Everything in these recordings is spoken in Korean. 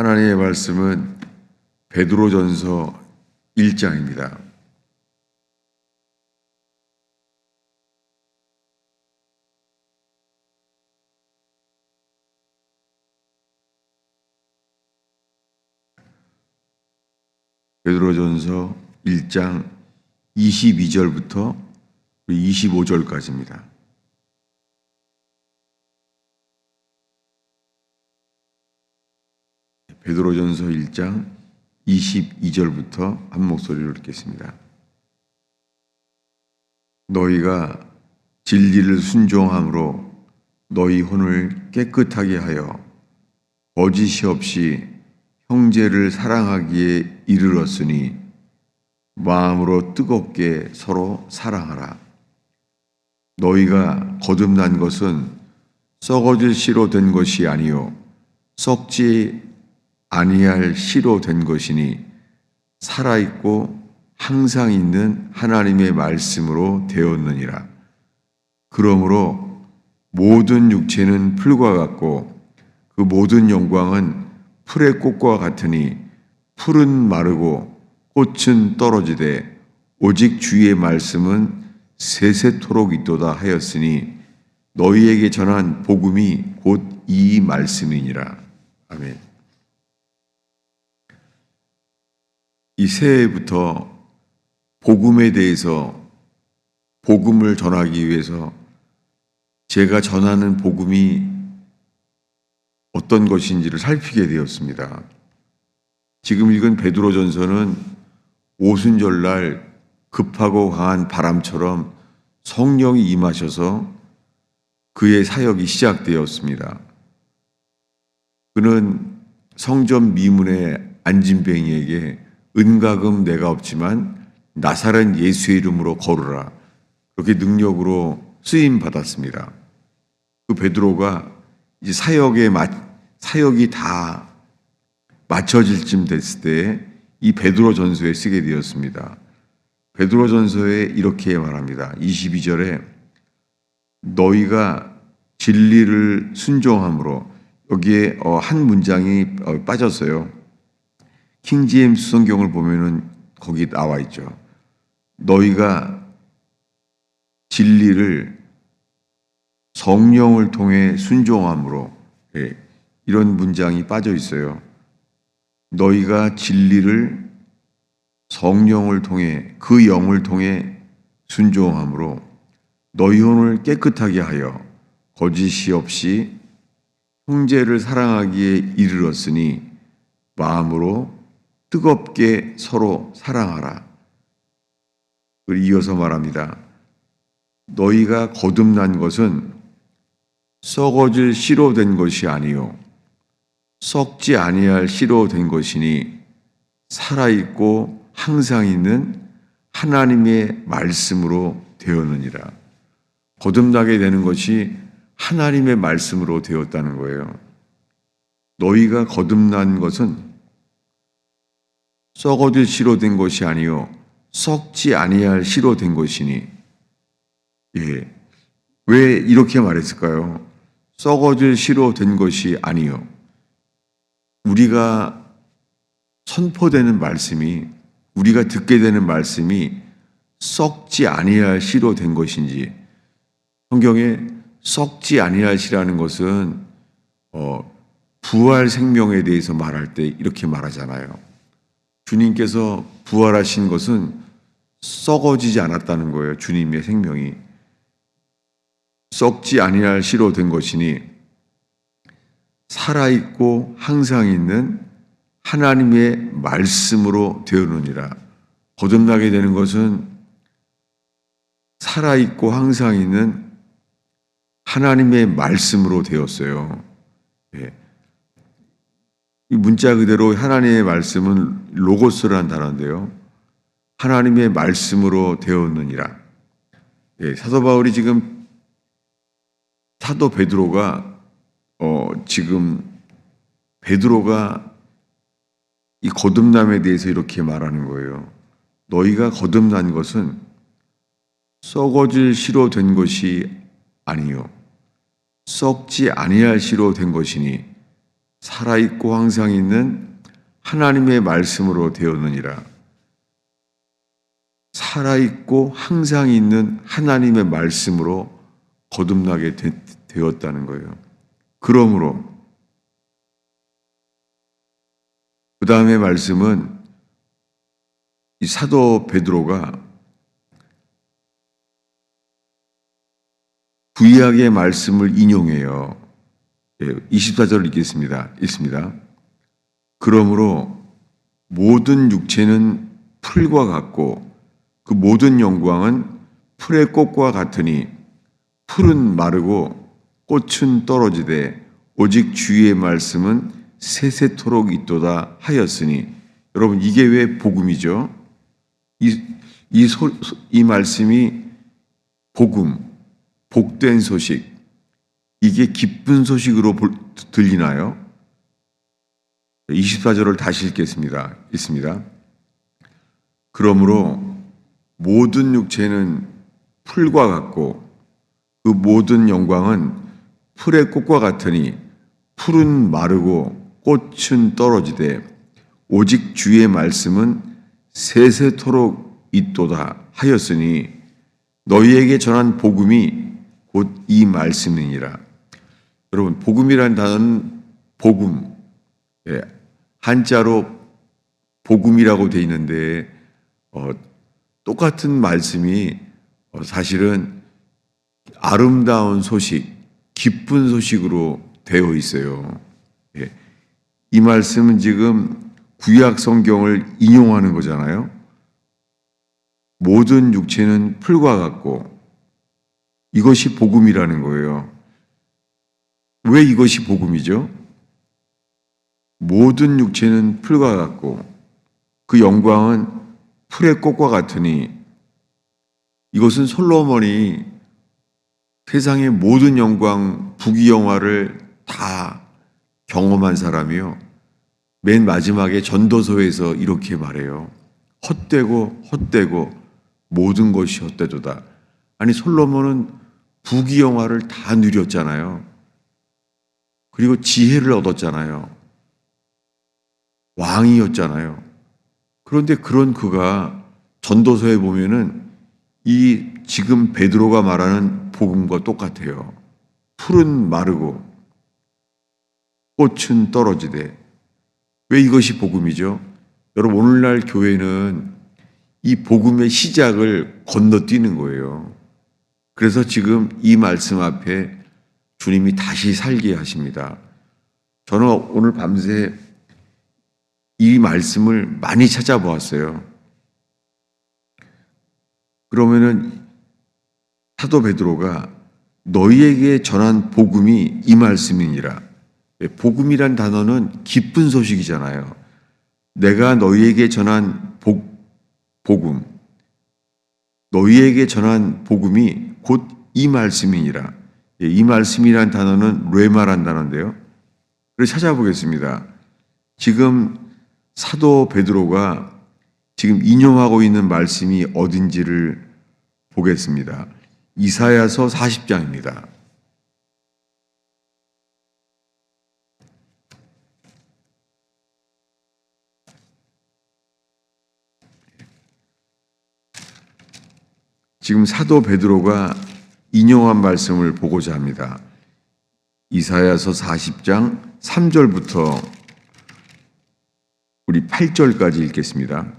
하나님의 말씀은 베드로전서 1장입니다. 베드로전서 1장 22절부터 25절까지입니다. 베드로전서 1장 22절부터 한 목소리로 읽겠습니다. 너희가 진리를 순종함으로 너희 혼을 깨끗하게 하여 거짓이 없이 형제를 사랑하기에 이르렀으니 마음으로 뜨겁게 서로 사랑하라. 너희가 거듭난 것은 썩어질 씨로 된 것이 아니요 썩지 아니할 씨로 된 것이니 살아있고 항상 있는 하나님의 말씀으로 되었느니라. 그러므로 모든 육체는 풀과 같고 그 모든 영광은 풀의 꽃과 같으니 풀은 마르고 꽃은 떨어지되 오직 주의 말씀은 세세토록 있도다 하였으니 너희에게 전한 복음이 곧 이 말씀이니라. 아멘. 이 새해부터 복음에 대해서 복음을 전하기 위해서 제가 전하는 복음이 어떤 것인지를 살피게 되었습니다. 지금 읽은 베드로전서는 오순절날 급하고 강한 바람처럼 성령이 임하셔서 그의 사역이 시작되었습니다. 그는 성전 미문의 안진뱅이에게 은과금 내가 없지만 나사렛 예수의 이름으로 걸으라. 그렇게 능력으로 쓰임 받았습니다. 그 베드로가 이제 사역이 다 맞춰질 쯤 됐을 때 이 베드로전서에 쓰게 되었습니다. 베드로전서에 이렇게 말합니다. 22절에 너희가 진리를 순종함으로, 여기에 한 문장이 빠졌어요. 킹제임스 성경을 보면은 거기 나와 있죠. 너희가 진리를 성령을 통해 순종함으로, 이런 문장이 빠져 있어요. 너희가 진리를 성령을 통해, 그 영을 통해 순종함으로 너희 혼을 깨끗하게 하여 거짓이 없이 형제를 사랑하기에 이르렀으니 마음으로 뜨겁게 서로 사랑하라. 그리고 이어서 말합니다. 너희가 거듭난 것은 썩어질 씨로 된 것이 아니요 썩지 아니할 씨로 된 것이니 살아있고 항상 있는 하나님의 말씀으로 되었느니라. 거듭나게 되는 것이 하나님의 말씀으로 되었다는 거예요. 너희가 거듭난 것은 썩어질 씨로 된 것이 아니요 썩지 아니할 씨로 된 것이니. 왜 이렇게 말했을까요? 썩어질 씨로 된 것이 아니요. 우리가 선포되는 말씀이, 우리가 듣게 되는 말씀이 썩지 아니할 씨로 된 것인지. 성경에 썩지 아니할 씨라는 것은 부활 생명에 대해서 말할 때 이렇게 말하잖아요. 주님께서 부활하신 것은 썩어지지 않았다는 거예요. 주님의 생명이 썩지 아니할 씨로 된 것이니 살아있고 항상 있는 하나님의 말씀으로 되었느니라. 거듭나게 되는 것은 살아있고 항상 있는 하나님의 말씀으로 되었어요. 이 문자 그대로 하나님의 말씀은 로고스라는 단어인데요. 하나님의 말씀으로 되었느니라. 사도 바울이 지금 사도 베드로가 지금 베드로가 이 거듭남에 대해서 이렇게 말하는 거예요. 너희가 거듭난 것은 썩어질 씨로 된 것이 아니요 썩지 아니할 씨로 된 것이니 살아있고 항상 있는 하나님의 말씀으로 되었느니라. 살아있고 항상 있는 하나님의 말씀으로 거듭나게 되었다는 거예요. 그러므로 그 다음에 말씀은 이 사도 베드로가 구약의 말씀을 인용해요. 24절을 읽습니다. 그러므로 모든 육체는 풀과 같고 그 모든 영광은 풀의 꽃과 같으니 풀은 마르고 꽃은 떨어지되 오직 주의 말씀은 세세토록 있도다 하였으니, 여러분 이게 왜 복음이죠? 이 말씀이 복음, 복된 소식, 이게 기쁜 소식으로 들리나요? 24절을 다시 읽겠습니다. 그러므로 모든 육체는 풀과 같고 그 모든 영광은 풀의 꽃과 같으니 풀은 마르고 꽃은 떨어지되 오직 주의 말씀은 세세토록 있도다 하였으니 너희에게 전한 복음이 곧 이 말씀이니라. 여러분, 복음이라는 단어는 복음, 한자로 복음이라고 되어 있는데 똑같은 말씀이 사실은 아름다운 소식, 기쁜 소식으로 되어 있어요. 이 말씀은 지금 구약 성경을 인용하는 거잖아요. 모든 육체는 풀과 같고, 이것이 복음이라는 거예요. 왜 이것이 복음이죠? 모든 육체는 풀과 같고 그 영광은 풀의 꽃과 같으니, 이것은 솔로몬이 세상의 모든 영광, 부귀영화를 다 경험한 사람이요. 맨 마지막에 전도서에서 이렇게 말해요. 헛되고 모든 것이 헛되도다. 아니, 솔로몬은 부귀영화를 다 누렸잖아요. 그리고 지혜를 얻었잖아요. 왕이었잖아요. 그런데 그런 그가 전도서에 보면은 이 지금 베드로가 말하는 복음과 똑같아요. 풀은 마르고 꽃은 떨어지되. 왜 이것이 복음이죠? 여러분, 오늘날 교회는 이 복음의 시작을 건너뛰는 거예요. 그래서 지금 이 말씀 앞에 주님이 다시 살게 하십니다. 저는 오늘 밤새 이 말씀을 많이 찾아보았어요. 그러면은 사도 베드로가 너희에게 전한 복음이 이 말씀이니라. 복음이란 단어는 기쁜 소식이잖아요. 내가 너희에게 전한 복음, 너희에게 전한 복음이 곧 이 말씀이니라. 이 말씀이란 단어는 레마란 단어인데요. 그래서 찾아보겠습니다. 지금 사도 베드로가 지금 인용하고 있는 말씀이 어딘지를 보겠습니다. 이사야서 40장입니다. 지금 사도 베드로가 인용한 말씀을 보고자 합니다. 이사야서 40장 3절부터 우리 8절까지 읽겠습니다.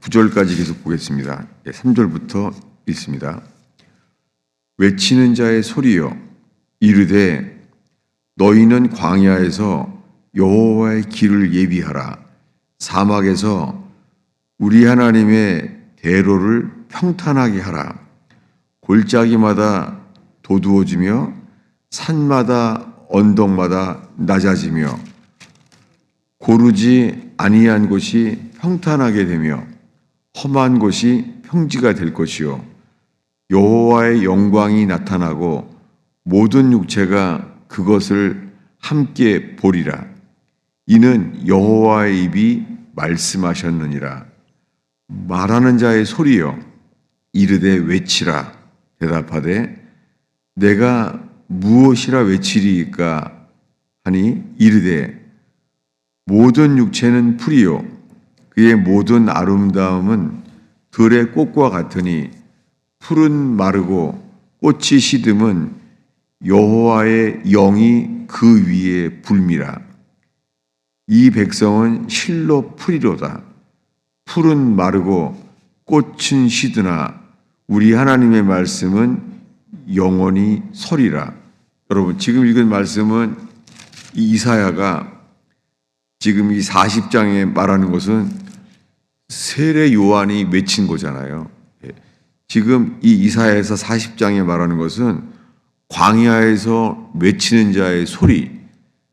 9절까지 계속 보겠습니다. 3절부터 읽습니다. 외치는 자의 소리여, 이르되 너희는 광야에서 여호와의 길을 예비하라. 사막에서 우리 하나님의 대로를 평탄하게 하라. 골짜기마다 도두어지며 산마다 언덕마다 낮아지며 고르지 아니한 곳이 평탄하게 되며 험한 곳이 평지가 될 것이요 여호와의 영광이 나타나고 모든 육체가 그것을 함께 보리라. 이는 여호와의 입이 말씀하셨느니라. 말하는 자의 소리여, 이르되 외치라. 대답하되 내가 무엇이라 외치리이까 하니 이르되 모든 육체는 풀이요 그의 모든 아름다움은 들의 꽃과 같으니 풀은 마르고 꽃이 시듬은 여호와의 영이 그 위에 불미라. 이 백성은 실로 풀이로다. 풀은 마르고 꽃은 시드나 우리 하나님의 말씀은 영원히 서리라. 여러분 지금 읽은 말씀은 이 이사야가 지금 이 40장에 말하는 것은 세례 요한이 외친 거잖아요. 지금 이 이사야에서 40장에 말하는 것은 광야에서 외치는 자의 소리,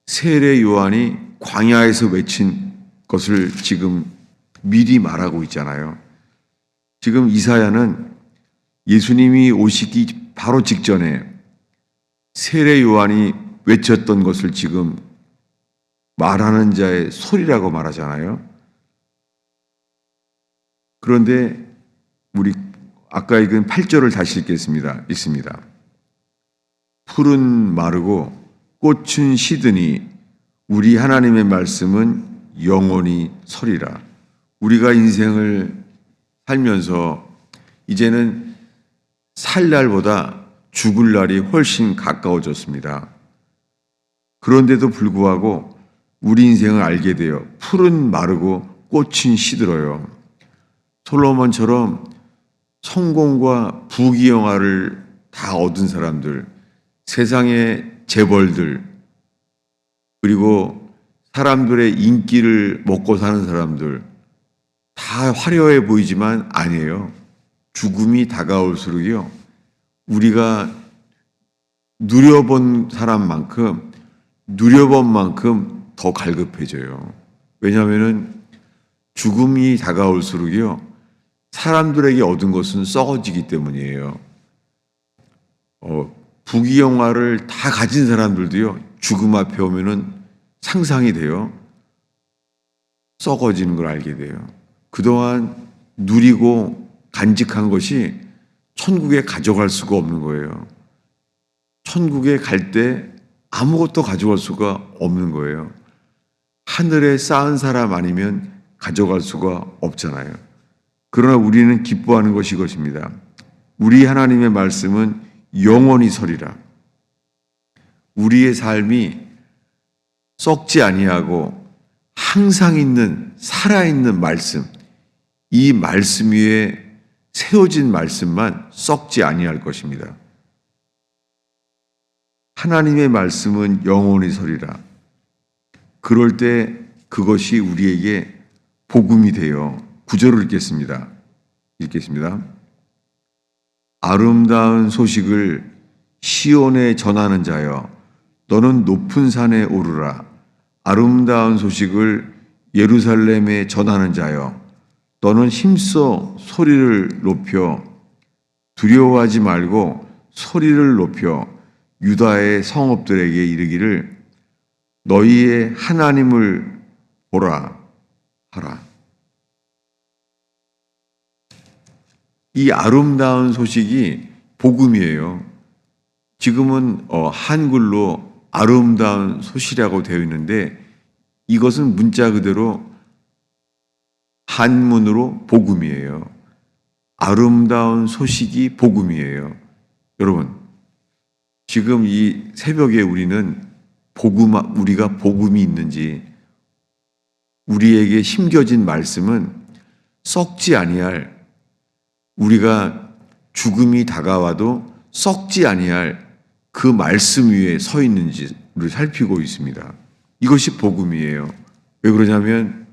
세례 요한이 광야에서 외친 것을 지금 미리 말하고 있잖아요. 지금 이사야는 예수님이 오시기 바로 직전에 세례 요한이 외쳤던 것을 지금 말하는 자의 소리라고 말하잖아요. 그런데 우리 아까 읽은 8절을 다시 읽습니다. 풀은 마르고 꽃은 시드니 우리 하나님의 말씀은 영원히 서리라. 우리가 인생을 살면서 이제는 살 날보다 죽을 날이 훨씬 가까워졌습니다. 그런데도 불구하고 우리 인생을 알게 되어 풀은 마르고 꽃은 시들어요. 솔로몬처럼 성공과 부귀영화를 다 얻은 사람들, 세상의 재벌들, 그리고 사람들의 인기를 먹고 사는 사람들 다 화려해 보이지만 아니에요. 죽음이 다가올수록요, 우리가 누려본 사람만큼 누려본 만큼 더 갈급해져요. 왜냐하면 죽음이 다가올수록요, 사람들에게 얻은 것은 썩어지기 때문이에요. 부귀영화를 다 가진 사람들도요, 죽음 앞에 오면은 상상이 돼요. 썩어지는 걸 알게 돼요. 그동안 누리고 간직한 것이 천국에 가져갈 수가 없는 거예요. 천국에 갈 때 아무것도 가져갈 수가 없는 거예요. 하늘에 쌓은 사람 아니면 가져갈 수가 없잖아요. 그러나 우리는 기뻐하는 것이 이것입니다. 우리 하나님의 말씀은 영원히 서리라. 우리의 삶이 썩지 아니하고 항상 있는 살아있는 말씀, 이 말씀 위에 세워진 말씀만 썩지 아니할 것입니다. 하나님의 말씀은 영원히 서리라. 그럴 때 그것이 우리에게 복음이 되어 9절을 읽겠습니다. 아름다운 소식을 시온에 전하는 자여 너는 높은 산에 오르라. 아름다운 소식을 예루살렘에 전하는 자여 너는 힘써 소리를 높여 두려워하지 말고 소리를 높여 유다의 성읍들에게 이르기를 너희의 하나님을 보라 하라. 이 아름다운 소식이 복음이에요. 지금은 한글로 아름다운 소식이라고 되어 있는데 이것은 문자 그대로 한문으로 복음이에요. 아름다운 소식이 복음이에요. 여러분, 지금 이 새벽에 우리는 우리가 복음이 있는지, 우리에게 심겨진 말씀은 썩지 아니할, 우리가 죽음이 다가와도 썩지 아니할 그 말씀 위에 서 있는지를 살피고 있습니다. 이것이 복음이에요. 왜 그러냐면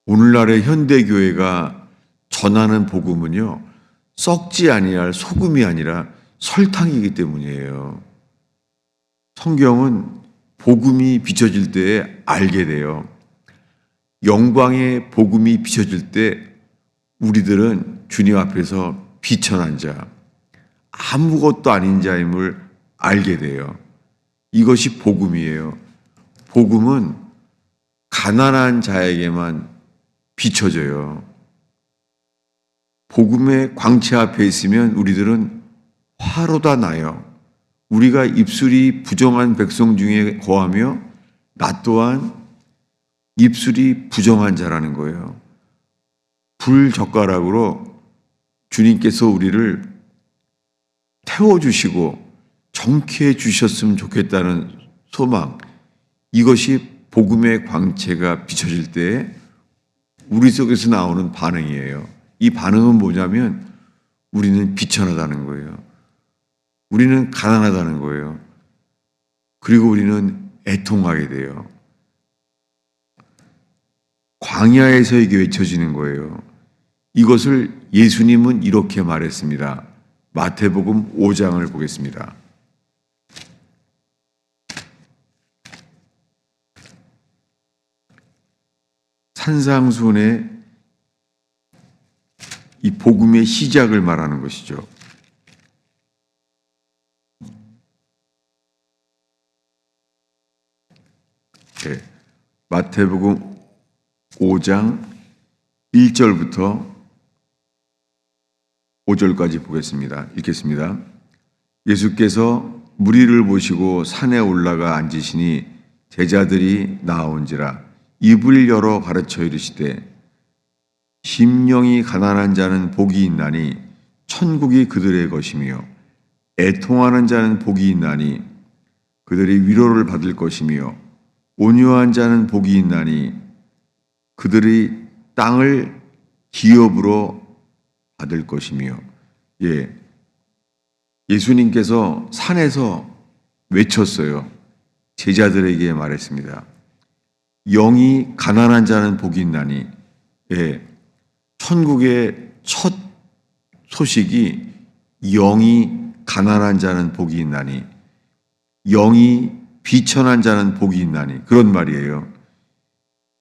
오늘날의 현대교회가 전하는 복음은요, 썩지 아니할 소금이 아니라 설탕이기 때문이에요. 성경은 복음이 비춰질 때에 알게 돼요. 영광의 복음이 비춰질 때 우리들은 주님 앞에서 비천한 자, 아무것도 아닌 자임을 알게 돼요. 이것이 복음이에요. 복음은 가난한 자에게만 비춰져요. 복음의 광채 앞에 있으면 우리들은 화로다 나요. 우리가 입술이 부정한 백성 중에 거하며 나 또한 입술이 부정한 자라는 거예요. 불젓가락으로 주님께서 우리를 태워주시고 정쾌해 주셨으면 좋겠다는 소망, 이것이 복음의 광채가 비춰질 때 우리 속에서 나오는 반응이에요. 이 반응은 뭐냐면 우리는 비천하다는 거예요. 우리는 가난하다는 거예요. 그리고 우리는 애통하게 돼요. 광야에서 이게 외쳐지는 거예요. 이것을 예수님은 이렇게 말했습니다. 마태복음 5장을 보겠습니다. 산상수훈의 이 복음의 시작을 말하는 것이죠. 네, 마태복음 5장 1절부터 5절까지 보겠습니다. 읽겠습니다. 예수께서 무리를 보시고 산에 올라가 앉으시니 제자들이 나아온지라 입을 열어 가르쳐 이르시되 심령이 가난한 자는 복이 있나니 천국이 그들의 것이며 애통하는 자는 복이 있나니 그들이 위로를 받을 것이며 온유한 자는 복이 있나니 그들이 땅을 기업으로 받을 것이며. 예수님께서 산에서 외쳤어요. 제자들에게 말했습니다. 영이 가난한 자는 복이 있나니. 천국의 첫 소식이 영이 가난한 자는 복이 있나니, 영이 비천한 자는 복이 있나니, 그런 말이에요.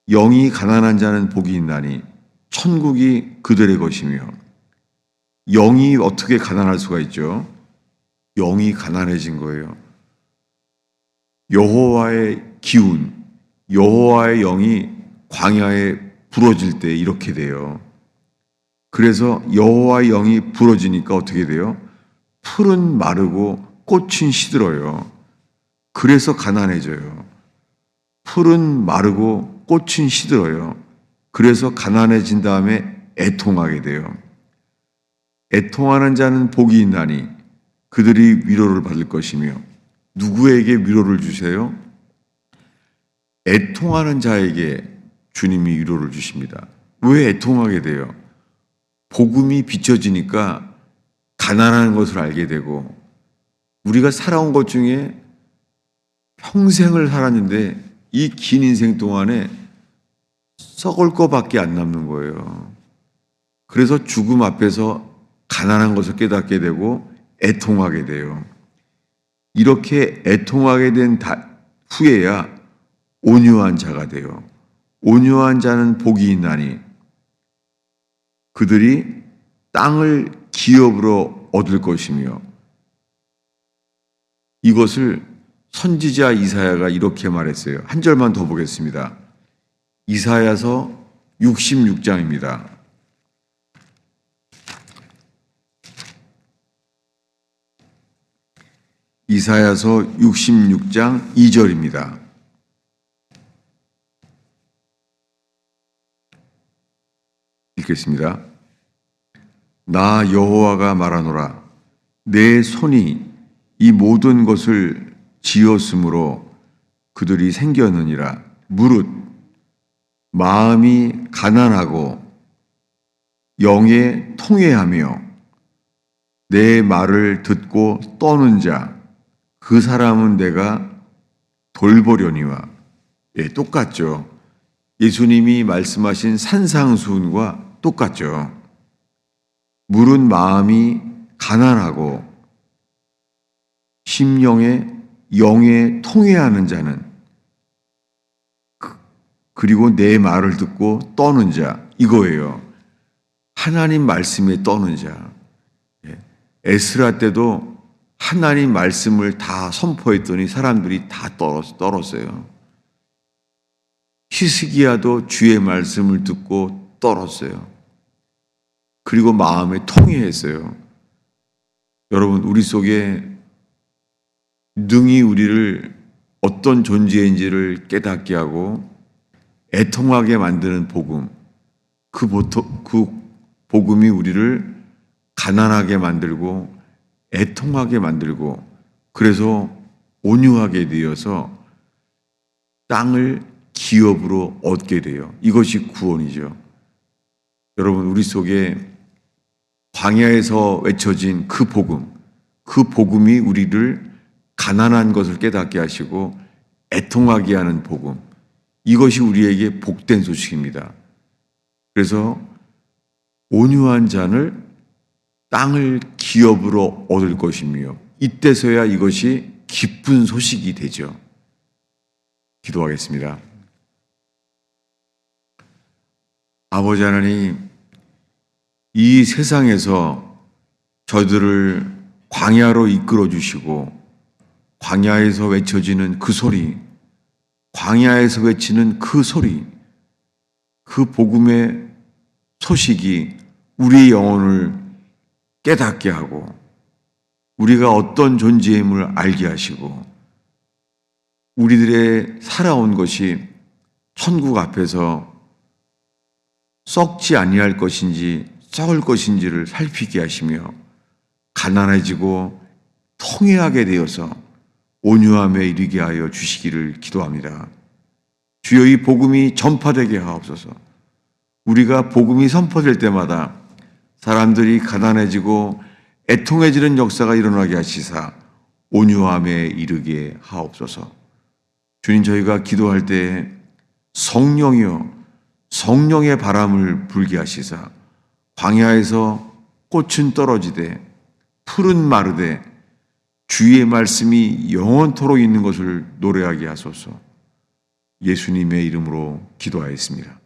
영이 가난한 자는 복이 있나니 천국이 그들의 것이며. 영이 어떻게 가난할 수가 있죠? 영이 가난해진 거예요. 여호와의 기운, 여호와의 영이 광야에 불어질 때 이렇게 돼요. 그래서 여호와의 영이 불어지니까 어떻게 돼요? 풀은 마르고 꽃은 시들어요. 그래서 가난해져요. 풀은 마르고 꽃은 시들어요. 그래서 가난해진 다음에 애통하게 돼요. 애통하는 자는 복이 있나니 그들이 위로를 받을 것이며. 누구에게 위로를 주세요? 애통하는 자에게 주님이 위로를 주십니다. 왜 애통하게 돼요? 복음이 비춰지니까 가난한 것을 알게 되고, 우리가 살아온 것 중에 평생을 살았는데 이 긴 인생 동안에 썩을 것밖에 안 남는 거예요. 그래서 죽음 앞에서 가난한 것을 깨닫게 되고 애통하게 돼요. 이렇게 애통하게 된 후에야 온유한 자가 돼요. 온유한 자는 복이 있나니 그들이 땅을 기업으로 얻을 것이며. 이것을 선지자 이사야가 이렇게 말했어요. 한 절만 더 보겠습니다. 이사야서 66장입니다. 이사야서 66장 2절입니다. 읽겠습니다. 나 여호와가 말하노라. 내 손이 이 모든 것을 지었으므로 그들이 생겼느니라. 무릇 마음이 가난하고 영에 통회하며 내 말을 듣고 떠는 자, 그 사람은 내가 돌보려니와. 똑같죠. 예수님이 말씀하신 산상수훈과 똑같죠. 무릇 마음이 가난하고 심령에 영에 통회하는 자는, 그리고 내 말을 듣고 떠는 자, 이거예요. 하나님 말씀에 떠는 자. 에스라 때도 하나님 말씀을 다 선포했더니 사람들이 다 떨었어요. 히스기야도 주의 말씀을 듣고 떨었어요. 그리고 마음에 통회했어요. 여러분, 우리 속에 능히 우리를 어떤 존재인지를 깨닫게 하고 애통하게 만드는 복음, 그 복음이 우리를 가난하게 만들고 애통하게 만들고 그래서 온유하게 되어서 땅을 기업으로 얻게 돼요. 이것이 구원이죠. 여러분, 우리 속에 광야에서 외쳐진 그 복음이 우리를 가난한 것을 깨닫게 하시고 애통하게 하는 복음, 이것이 우리에게 복된 소식입니다. 그래서 온유한 자는 땅을 기업으로 얻을 것이며 이때서야 이것이 기쁜 소식이 되죠. 기도하겠습니다. 아버지 하나님, 이 세상에서 저들을 광야로 이끌어 주시고 광야에서 외쳐지는 그 소리, 광야에서 외치는 그 소리, 그 복음의 소식이 우리의 영혼을 깨닫게 하고 우리가 어떤 존재임을 알게 하시고 우리들의 살아온 것이 천국 앞에서 썩지 아니할 것인지 썩을 것인지를 살피게 하시며 가난해지고 통회하게 되어서 온유함에 이르게 하여 주시기를 기도합니다. 주여, 이 복음이 전파되게 하옵소서. 우리가 복음이 선포될 때마다 사람들이 가난해지고 애통해지는 역사가 일어나게 하시사 온유함에 이르게 하옵소서. 주님, 저희가 기도할 때 성령이여 성령의 바람을 불게 하시사 광야에서 꽃은 떨어지되 풀은 마르되 주의 말씀이 영원토록 있는 것을 노래하게 하소서. 예수님의 이름으로 기도하였습니다.